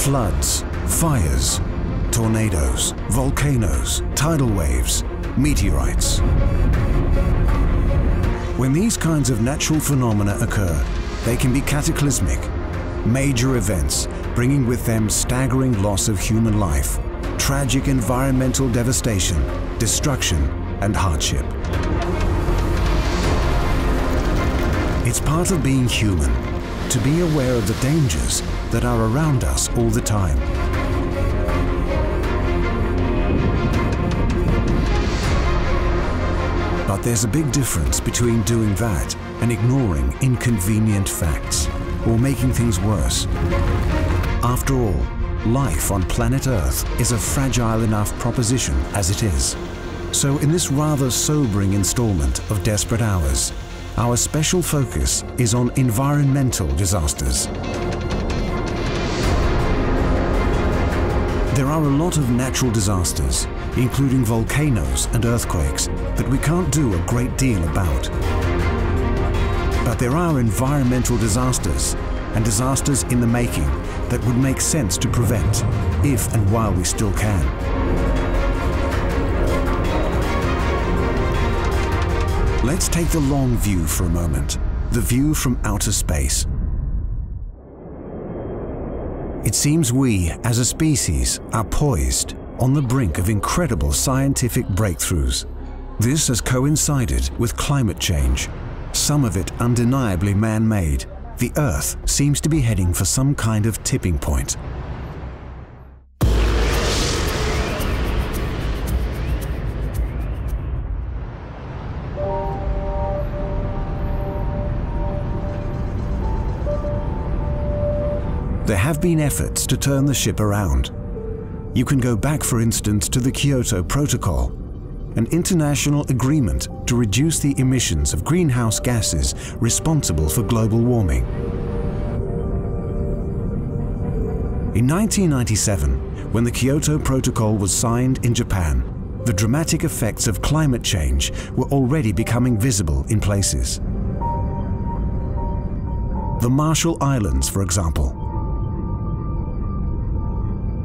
Floods, fires, tornadoes, volcanoes, tidal waves, meteorites. When these kinds of natural phenomena occur, they can be cataclysmic, major events bringing with them staggering loss of human life, tragic environmental devastation, destruction, and hardship. It's part of being human to be aware of the dangers that are around us all the time. But there's a big difference between doing that and ignoring inconvenient facts or making things worse. After all, life on planet Earth is a fragile enough proposition as it is. So in this rather sobering installment of Desperate Hours, our special focus is on environmental disasters. There are a lot of natural disasters, including volcanoes and earthquakes, that we can't do a great deal about. But there are environmental disasters and disasters in the making that would make sense to prevent, if and while we still can. Let's take the long view for a moment, the view from outer space. It seems we, as a species, are poised on the brink of incredible scientific breakthroughs. This has coincided with climate change, some of it undeniably man-made. The Earth seems to be heading for some kind of tipping point. There have been efforts to turn the ship around. You can go back, for instance, to the Kyoto Protocol, an international agreement to reduce the emissions of greenhouse gases responsible for global warming. In 1997, when the Kyoto Protocol was signed in Japan, the dramatic effects of climate change were already becoming visible in places. The Marshall Islands, for example.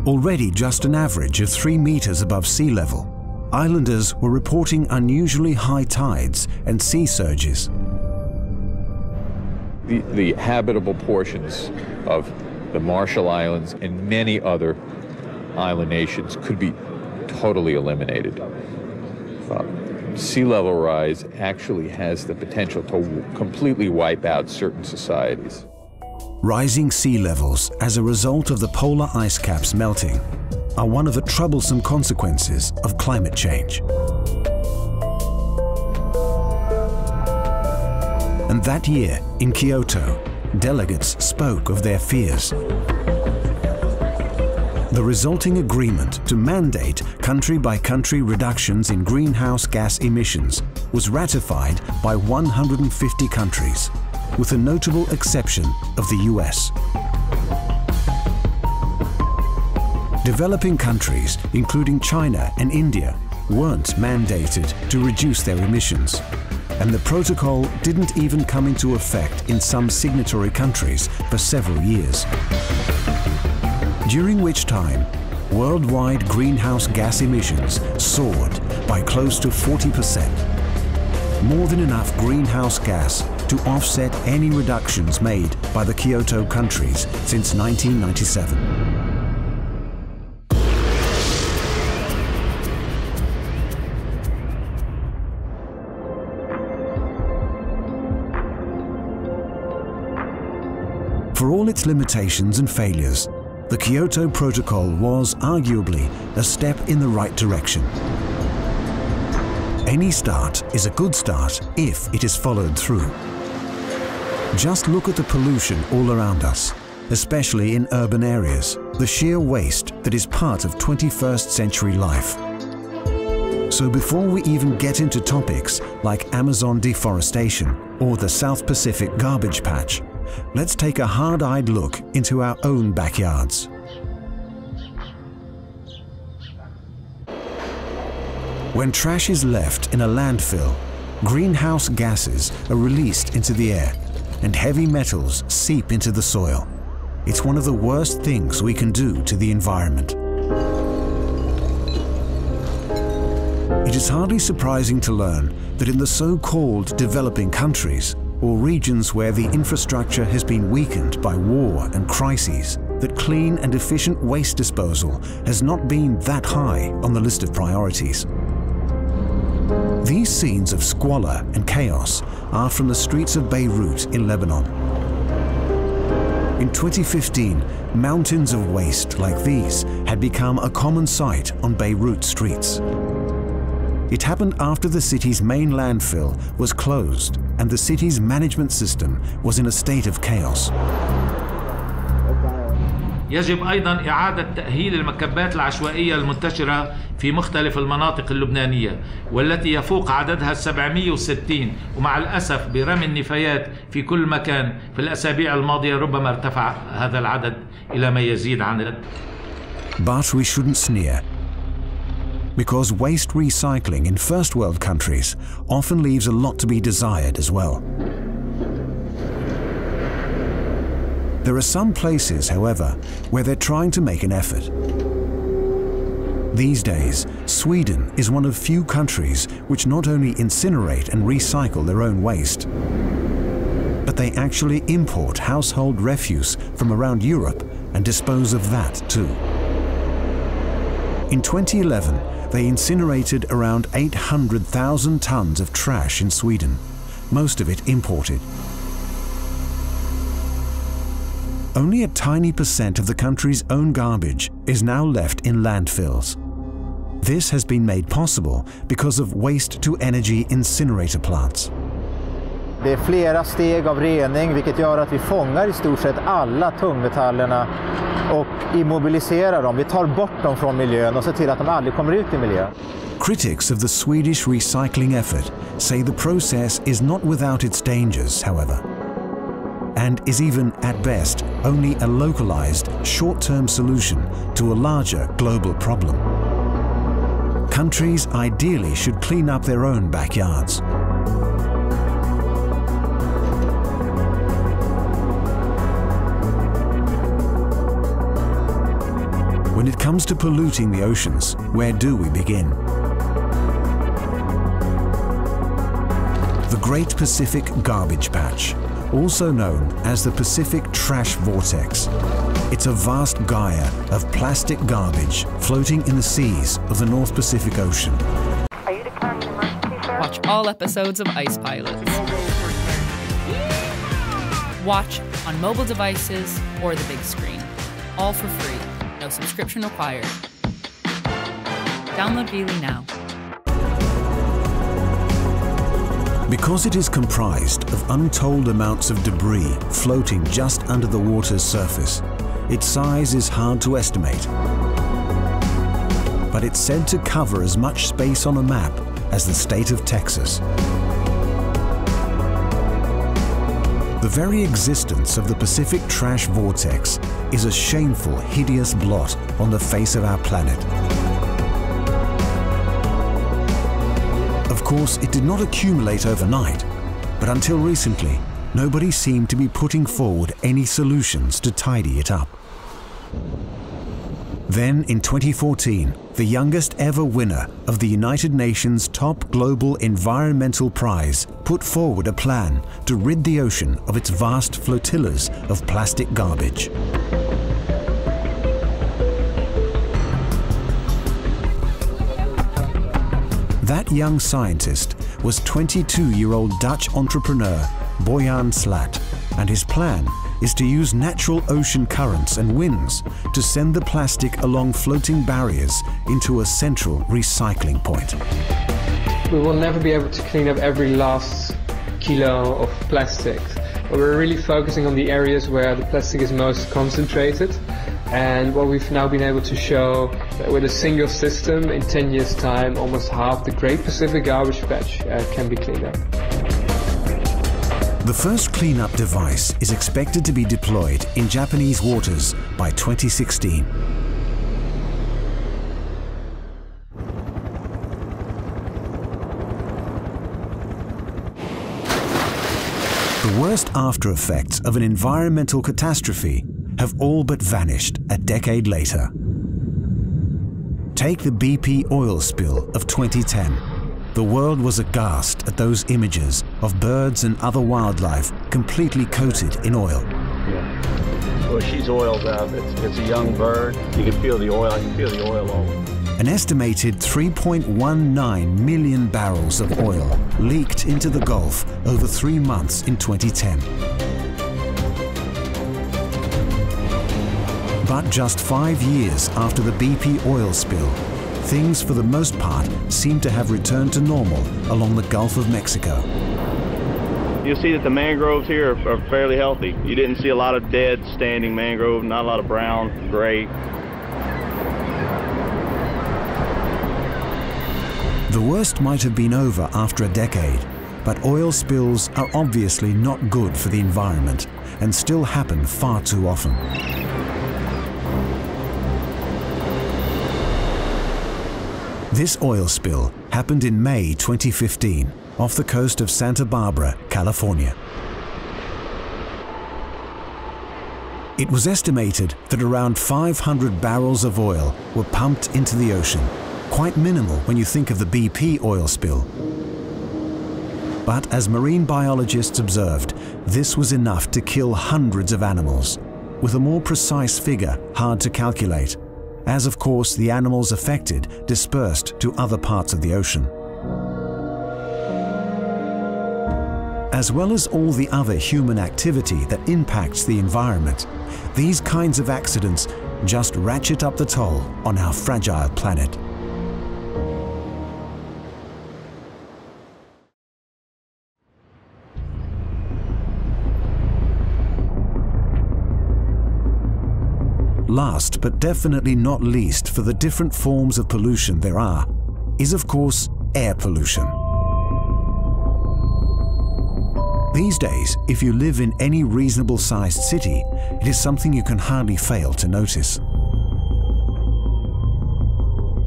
Already just an average of 3 meters above sea level, islanders were reporting unusually high tides and sea surges. The habitable portions of the Marshall Islands and many other island nations could be totally eliminated. Sea level rise actually has the potential to completely wipe out certain societies. Rising sea levels as a result of the polar ice caps melting are one of the troublesome consequences of climate change. And that year, in Kyoto, delegates spoke of their fears. The resulting agreement to mandate country-by-country reductions in greenhouse gas emissions was ratified by 150 countries, with a notable exception of the US. Developing countries, including China and India, weren't mandated to reduce their emissions, and the protocol didn't even come into effect in some signatory countries for several years. During which time, worldwide greenhouse gas emissions soared by close to 40%. more than enough greenhouse gas to offset any reductions made by the Kyoto countries since 1997. For all its limitations and failures, the Kyoto Protocol was arguably a step in the right direction. Any start is a good start if it is followed through. Just look at the pollution all around us, especially in urban areas, the sheer waste that is part of 21st century life. So before we even get into topics like Amazon deforestation or the South Pacific garbage patch, let's take a hard-eyed look into our own backyards. When trash is left in a landfill, greenhouse gases are released into the air and heavy metals seep into the soil. It's one of the worst things we can do to the environment. It is hardly surprising to learn that in the so-called developing countries, or regions where the infrastructure has been weakened by war and crises, that clean and efficient waste disposal has not been that high on the list of priorities. These scenes of squalor and chaos are from the streets of Beirut in Lebanon. In 2015, mountains of waste like these had become a common sight on Beirut streets. It happened after the city's main landfill was closed and the city's management system was in a state of chaos. يجب أيضاً إعادة تأهيل المكبات العشوائية المنتشرة في مختلف المناطق اللبنانية والتي يفوق عددها 760 ومع الأسف برمي النفايات في كل مكان في الأسابيع الماضية ربما ارتفع هذا العدد إلى ما يزيد عن. But we shouldn't sneer, because waste recycling in first world countries often leaves a lot to be desired as well. There are some places, however, where they're trying to make an effort. These days, Sweden is one of few countries which not only incinerate and recycle their own waste, but they actually import household refuse from around Europe and dispose of that too. In 2011, they incinerated around 800,000 tons of trash in Sweden, most of it imported. Only a tiny percent of the country's own garbage is now left in landfills. This has been made possible because of waste-to-energy incinerator plants. Det är flera steg av rening, vilket gör att vi fångar i stort sett alla tungmetallerna och immobiliserar dem. Vi tar bort dem från miljön och ser till att de aldrig kommer ut i miljön. Critics of the Swedish recycling effort say the process is not without its dangers, however, and is even, at best, only a localized, short-term solution to a larger global problem. Countries ideally should clean up their own backyards. When it comes to polluting the oceans, where do we begin? The Great Pacific Garbage Patch, also known as the Pacific Trash Vortex. It's a vast gyre of plastic garbage floating in the seas of the North Pacific Ocean. Are you declaring an emergency, sir? Watch all episodes of Ice Pilots. Watch on mobile devices or the big screen. All for free. No subscription required. Download Veely now. Because it is comprised of untold amounts of debris floating just under the water's surface, its size is hard to estimate. But it's said to cover as much space on a map as the state of Texas. The very existence of the Pacific Trash Vortex is a shameful, hideous blot on the face of our planet. Of course, it did not accumulate overnight, but until recently, nobody seemed to be putting forward any solutions to tidy it up. Then in 2014, the youngest ever winner of the United Nations top global environmental prize put forward a plan to rid the ocean of its vast flotillas of plastic garbage. That young scientist was 22-year-old Dutch entrepreneur Boyan Slat, and his plan is to use natural ocean currents and winds to send the plastic along floating barriers into a central recycling point. We will never be able to clean up every last kilo of plastic, but we're really focusing on the areas where the plastic is most concentrated. And what we've now been able to show that with a single system, in 10 years' time, almost half the Great Pacific Garbage Patch can be cleaned up. The first cleanup device is expected to be deployed in Japanese waters by 2016. The worst after effects of an environmental catastrophe have all but vanished a decade later. Take the BP oil spill of 2010. The world was aghast at those images of birds and other wildlife completely coated in oil. Yeah. Well, she's oiled up. It's a young bird. You can feel the oil. I can feel the oil all over. An estimated 3.19 million barrels of oil leaked into the Gulf over 3 months in 2010. But just 5 years after the BP oil spill, things for the most part seem to have returned to normal along the Gulf of Mexico. You'll see that the mangroves here are fairly healthy. You didn't see a lot of dead standing mangrove, not a lot of brown, gray. The worst might have been over after a decade, but oil spills are obviously not good for the environment and still happen far too often. This oil spill happened in May 2015 off the coast of Santa Barbara, California. It was estimated that around 500 barrels of oil were pumped into the ocean, quite minimal when you think of the BP oil spill. But as marine biologists observed, this was enough to kill hundreds of animals, with a more precise figure hard to calculate, as of course the animals affected dispersed to other parts of the ocean. As well as all the other human activity that impacts the environment, these kinds of accidents just ratchet up the toll on our fragile planet. Last but definitely not least for the different forms of pollution there are, is of course air pollution. These days, if you live in any reasonable sized city, it is something you can hardly fail to notice.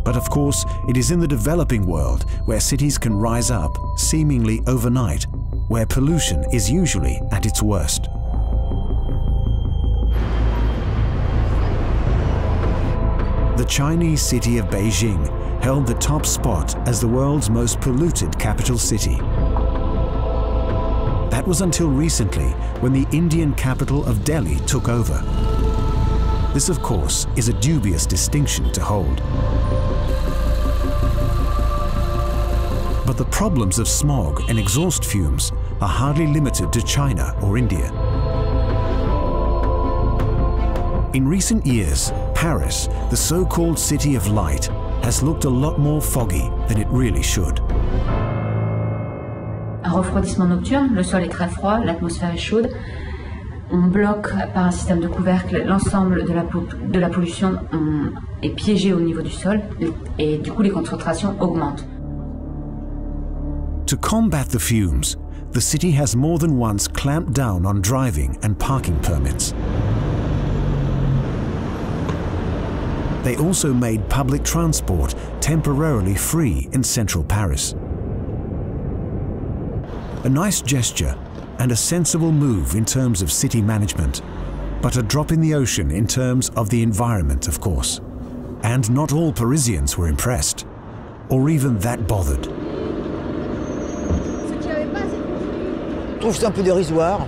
But of course, it is in the developing world where cities can rise up seemingly overnight, where pollution is usually at its worst. The Chinese city of Beijing held the top spot as the world's most polluted capital city. That was until recently, when the Indian capital of Delhi took over. This, of course, is a dubious distinction to hold. But the problems of smog and exhaust fumes are hardly limited to China or India. In recent years, Paris, the so-called City of Light, has looked a lot more foggy than it really should. Un refroidissement nocturne, le sol est très froid, l'atmosphère est chaude. On bloque par un système de couvercle l'ensemble de la pollution est piégée au niveau du sol et du coup les concentrations augmentent. To combat the fumes, the city has more than once clamped down on driving and parking permits. They also made public transport temporarily free in central Paris. A nice gesture and a sensible move in terms of city management, but a drop in the ocean in terms of the environment, of course. And not all Parisians were impressed, or even that bothered. Je trouve que c'est un peu dérisoire,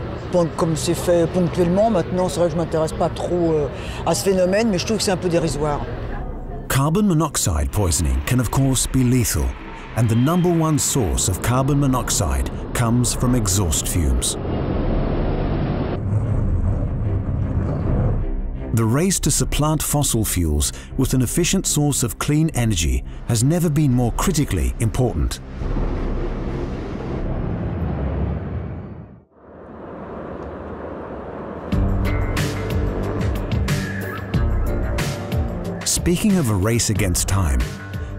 comme c'est fait ponctuellement. Maintenant, c'est vrai que je ne m'intéresse pas trop à ce phénomène, mais je trouve que c'est un peu dérisoire. Carbon monoxide poisoning can of course be lethal, and the #1 source of carbon monoxide comes from exhaust fumes. The race to supplant fossil fuels with an efficient source of clean energy has never been more critically important. Speaking of a race against time,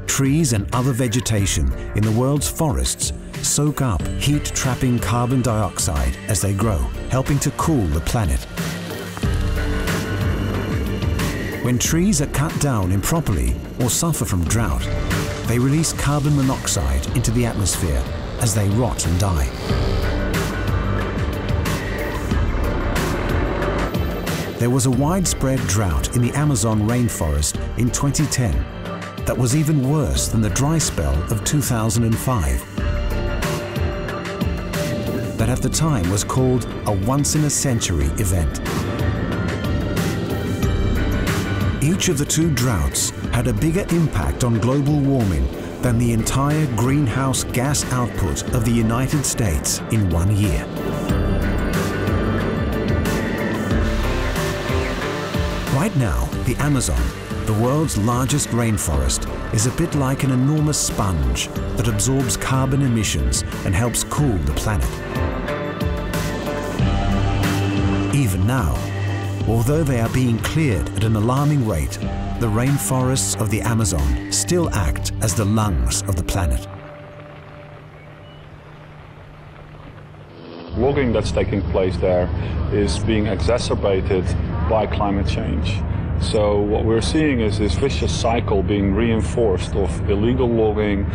trees and other vegetation in the world's forests soak up heat-trapping carbon dioxide as they grow, helping to cool the planet. When trees are cut down improperly or suffer from drought, they release carbon monoxide into the atmosphere as they rot and die. There was a widespread drought in the Amazon rainforest in 2010 that was even worse than the dry spell of 2005. That at the time was called a once-in-a-century event. Each of the two droughts had a bigger impact on global warming than the entire greenhouse gas output of the United States in 1 year. Right now, the Amazon, the world's largest rainforest, is a bit like an enormous sponge that absorbs carbon emissions and helps cool the planet. Even now, although they are being cleared at an alarming rate, the rainforests of the Amazon still act as the lungs of the planet. Logging that's taking place there is being exacerbated by climate change. So what we're seeing is this vicious cycle being reinforced of illegal logging,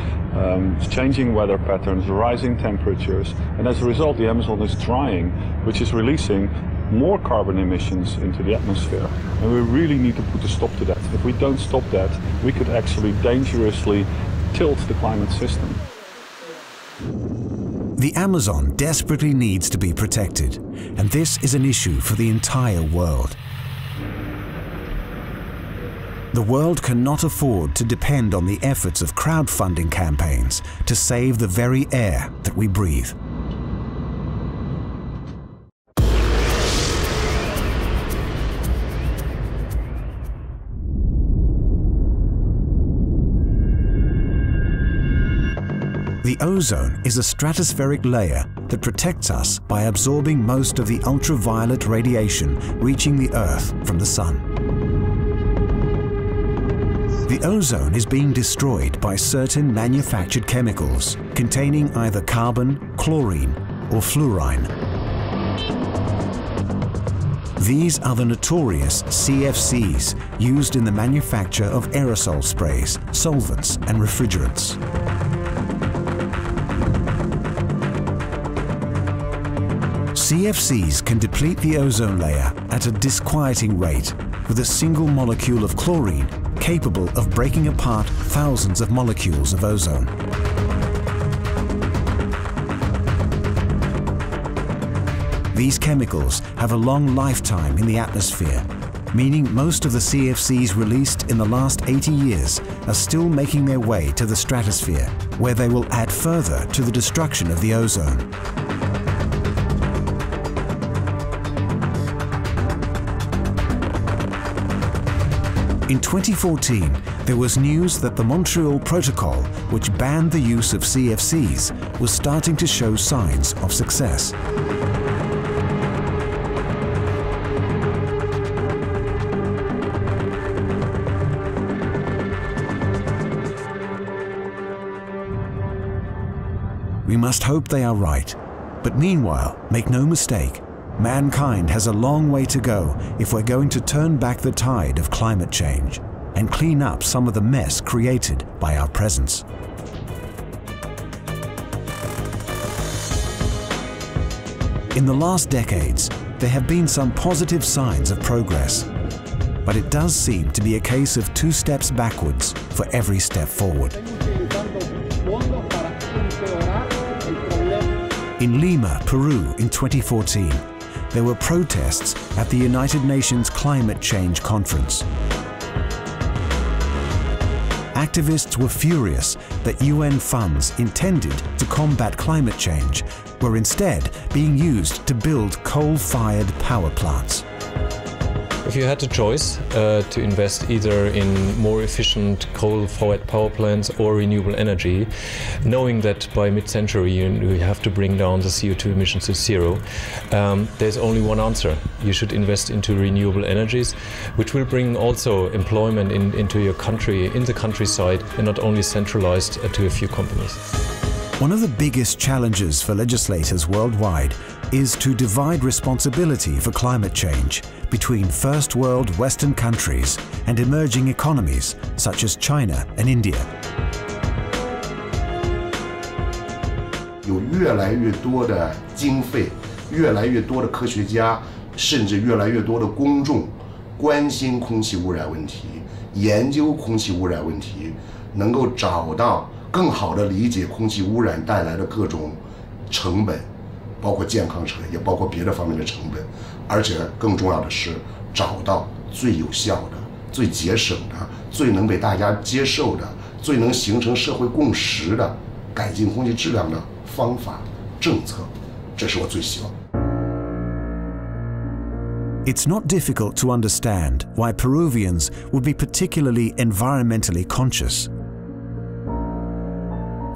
changing weather patterns, rising temperatures, and as a result the Amazon is drying, which is releasing more carbon emissions into the atmosphere. And we really need to put a stop to that. If we don't stop that, we could actually dangerously tilt the climate system. The Amazon desperately needs to be protected, and this is an issue for the entire world. The world cannot afford to depend on the efforts of crowdfunding campaigns to save the very air that we breathe. The ozone is a stratospheric layer that protects us by absorbing most of the ultraviolet radiation reaching the Earth from the Sun. The ozone is being destroyed by certain manufactured chemicals containing either carbon, chlorine, or fluorine. These are the notorious CFCs used in the manufacture of aerosol sprays, solvents, and refrigerants. CFCs can deplete the ozone layer at a disquieting rate with a single molecule of chlorine capable of breaking apart thousands of molecules of ozone. These chemicals have a long lifetime in the atmosphere, meaning most of the CFCs released in the last 80 years are still making their way to the stratosphere, where they will add further to the destruction of the ozone. In 2014, there was news that the Montreal Protocol, which banned the use of CFCs, was starting to show signs of success. We must hope they are right, but meanwhile, make no mistake, mankind has a long way to go if we're going to turn back the tide of climate change and clean up some of the mess created by our presence. In the last decades, there have been some positive signs of progress. but it does seem to be a case of 2 steps backwards for every step forward. In Lima, Peru in 2014, there were protests at the United Nations Climate Change Conference. Activists were furious that UN funds intended to combat climate change were instead being used to build coal-fired power plants. If you had the choice to invest either in more efficient coal-fired power plants or renewable energy, knowing that by mid-century you have to bring down the CO2 emissions to 0, there's only one answer. You should invest into renewable energies, which will bring also employment into your country, in the countryside, and not only centralized to a few companies. One of the biggest challenges for legislators worldwide is to divide responsibility for climate change between first world Western countries and emerging economies such as China and India. 有越来越多的经费，越来越多的科学家，甚至越来越多的公众关心空气污染问题，研究空气污染问题，能够找到更好的理解空气污染带来的各种成本，包括健康成本，也包括别的方面的成本，而且更重要的是找到最有效的、最节省的、最能被大家接受的、最能形成社会共识的改进空气质量的方法、政策，这是我最希望。It's not difficult to understand why Peruvians would be particularly environmentally conscious.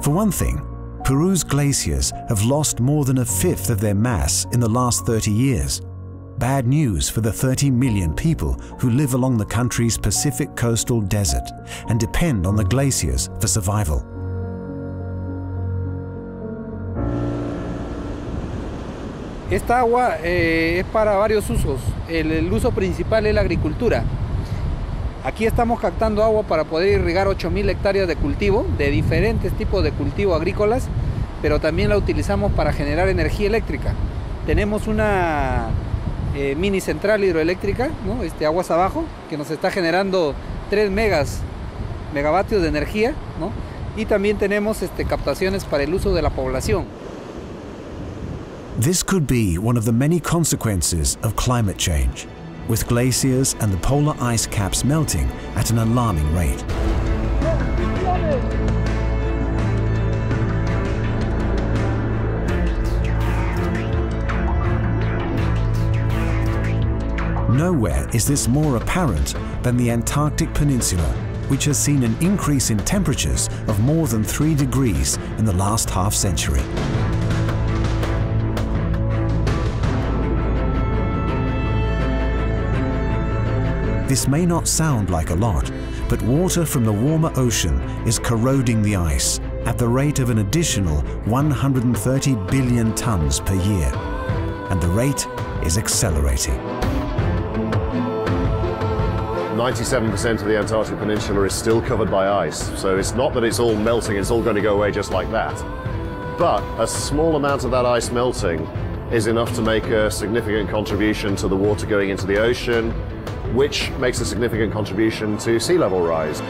For one thing, Peru's glaciers have lost more than 1/5 of their mass in the last 30 years. Bad news for the 30 million people who live along the country's Pacific coastal desert and depend on the glaciers for survival. Esta agua es para varios usos. El uso principal es la agricultura. Aquí estamos captando agua para poder irrigar 8.000 hectáreas de cultivo, de diferentes tipos de cultivo agrícolas, pero también la utilizamos para generar energía eléctrica. Tenemos una mini central hidroeléctrica, ¿no? Aguas abajo, que nos está generando 3 megavatios de energía, ¿no? Y también tenemos captaciones para el uso de la población. This could be one of the many consequences of climate change, with glaciers and the polar ice caps melting at an alarming rate. Nowhere is this more apparent than the Antarctic Peninsula, which has seen an increase in temperatures of more than 3 degrees in the last half-century. This may not sound like a lot, but water from the warmer ocean is corroding the ice at the rate of an additional 130 billion tons per year, and the rate is accelerating. 97% of the Antarctic Peninsula is still covered by ice, so it's not that it's all melting, it's all going to go away just like that. But a small amount of that ice melting is enough to make a significant contribution to the water going into the ocean, which makes a significant contribution to sea level rise.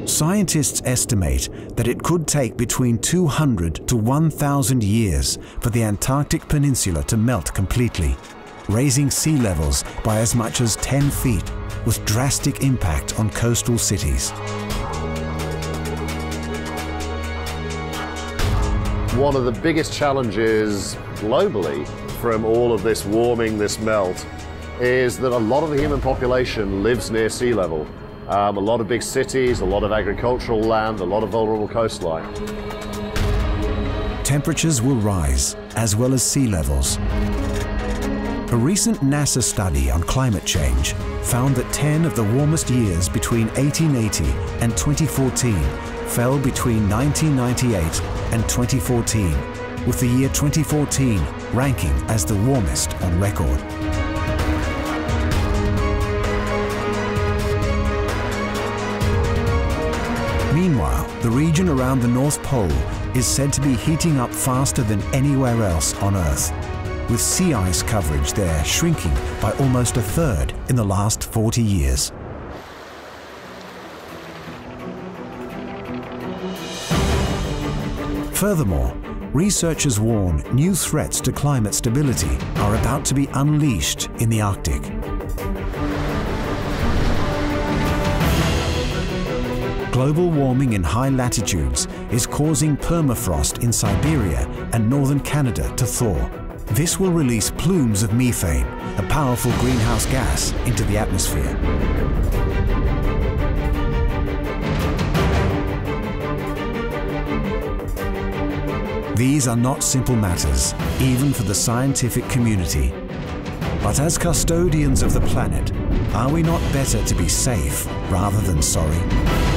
Scientists estimate that it could take between 200 to 1,000 years for the Antarctic Peninsula to melt completely, raising sea levels by as much as 10 feet, with drastic impact on coastal cities. One of the biggest challenges globally from all of this warming, this melt, is that a lot of the human population lives near sea level. A lot of big cities, a lot of agricultural land, a lot of vulnerable coastline. Temperatures will rise, as well as sea levels. A recent NASA study on climate change found that 10 of the warmest years between 1880 and 2014 fell between 1998 and 2014, with the year 2014 ranking as the warmest on record. Meanwhile, the region around the North Pole is said to be heating up faster than anywhere else on Earth. with sea ice coverage there shrinking by almost a third in the last 40 years. Furthermore, researchers warn new threats to climate stability are about to be unleashed in the Arctic. Global warming in high latitudes is causing permafrost in Siberia and northern Canada to thaw. This will release plumes of methane, a powerful greenhouse gas, into the atmosphere. These are not simple matters, even for the scientific community. But as custodians of the planet, are we not better to be safe rather than sorry?